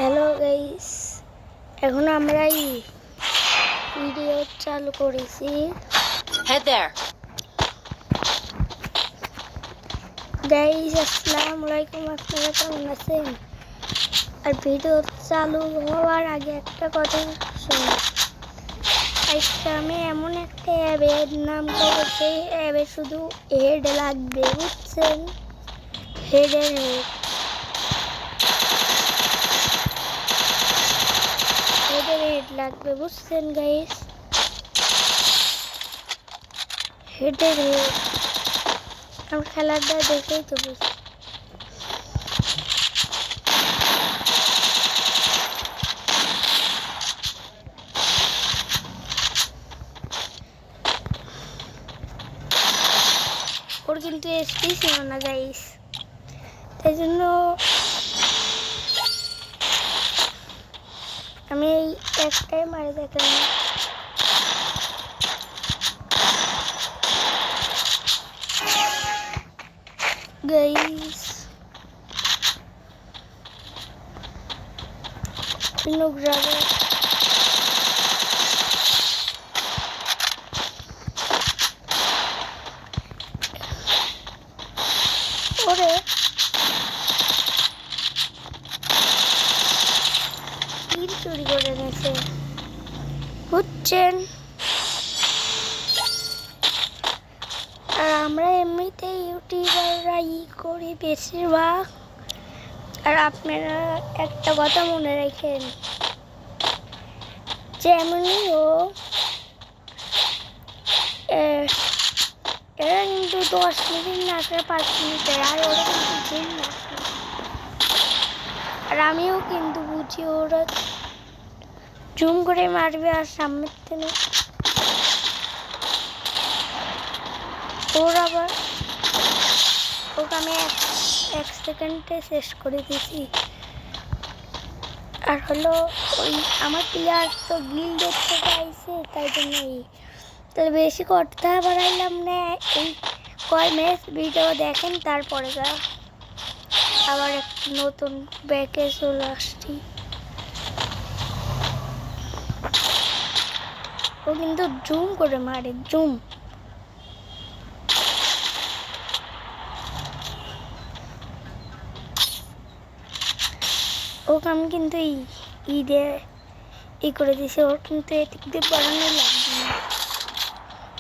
Hello guys, এখন আমরা video চালু করেছি। Head there. গাইস আসসালামু আলাইকুম, আপনারা কেমন আছেন? আর ভিডিও চালু হওয়ার আগে একটা কথা শুনুন। আজকে আমি এমন একটা অ্যাপের নাম করবো, সেই অ্যাপে শুধু হেড লাগবে, বুঝছেন? হেডের হেড লাগবে, বুঝছেন গাইস? হেডের হেড আমার খেলাটা দেখেই তো বুঝছি। ওর কিন্তু এসপি ছিল না গাইস, তাই জন্য আমি এই একটাই মারে দেখলাম। গাইস লোক যাবে, ওরে তীর চুরি করে নিয়েছে, বুঝছেন? আর আমরা এমনিতে ইউটিউবাররা করি বেশিরভাগ। আর আপনারা একটা কথা মনে রাখেন, যেমনই হোক এরা কিন্তু 10 মিনিট না আসলে 5 মিনিটের, আর ওরা কিন্তু জুম না। আর আমিও কিন্তু বুঝি ওরা জুম করে মারবে আর সামনের থেকে ওর আবার ওকে আমি এক সেকেন্ডে শেষ করে দিয়েছি। আর হলো ওই আমার প্লেয়ার তো গিল্ডের থেকে আইছে, তাই জন্য তাহলে বেশি কথা বাড়াইলাম না। এই কয় ম্যাচ ভিডিও দেখেন, তারপরে আবার একটা নতুন ব্যাকে চলে আসছি। ও কিন্তু জুম করে মারে, জুম। ওকে আমি কিন্তু করে দিয়েছি, ওর কিন্তু এদিক দিয়ে বাড়ানো লাগবে না।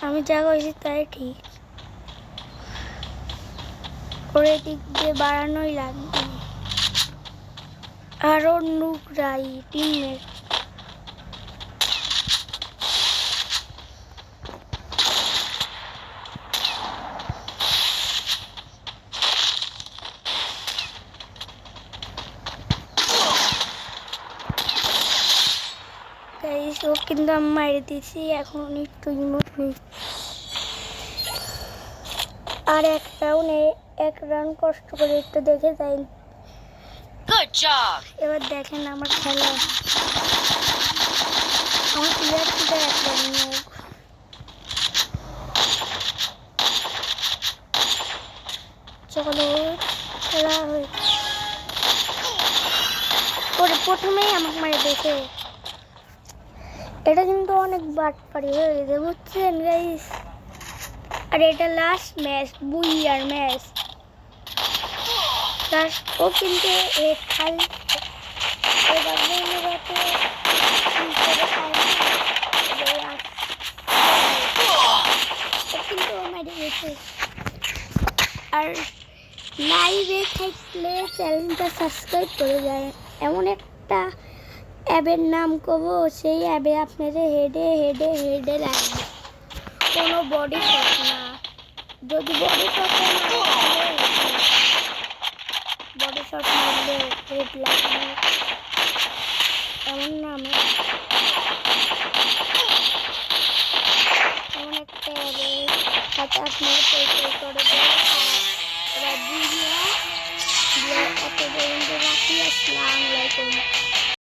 আমি যা করেছি তাই ঠিক, ওর এদিক দিয়ে বাড়ানোই লাগবে। আর ওর নুকরাই টিমমেট ও কিন্তু আমি মারি দিয়েছি। এখন একটু ইমোট নেই, আর এক রাউন্ড কষ্ট করে একটু দেখে যাই। Good job. এবার দেখেন আমার খেলা, আমার প্লেয়ার থেকে একটা নিয়োগ। চলো খেলা হয়েছে, ওর প্রথমেই আমাকে মারি দিয়েছে। এটা কিন্তু অনেক বাটপাড়ি হয়ে গেছে, বুঝছেন গাইস? আর এটা লাস্ট ম্যাচ, বুইয়ার ম্যাচ। ও কিন্তু আর লাইভে থাকলে চ্যানেলটা সাবস্ক্রাইব করে যায়। এমন একটা অ্যাপের নাম করবো, সেই অ্যাপে আপনাদের হেডে লাগবে, কোনো বডি শট না। যদি বডি শট মারলে হেড লাগবে, এমন নাম এমন একটা সাথে আপনারা পরিচয় করে দেয়। এবার এত পর্যন্ত রাখি। আসসালামু আলাইকুম।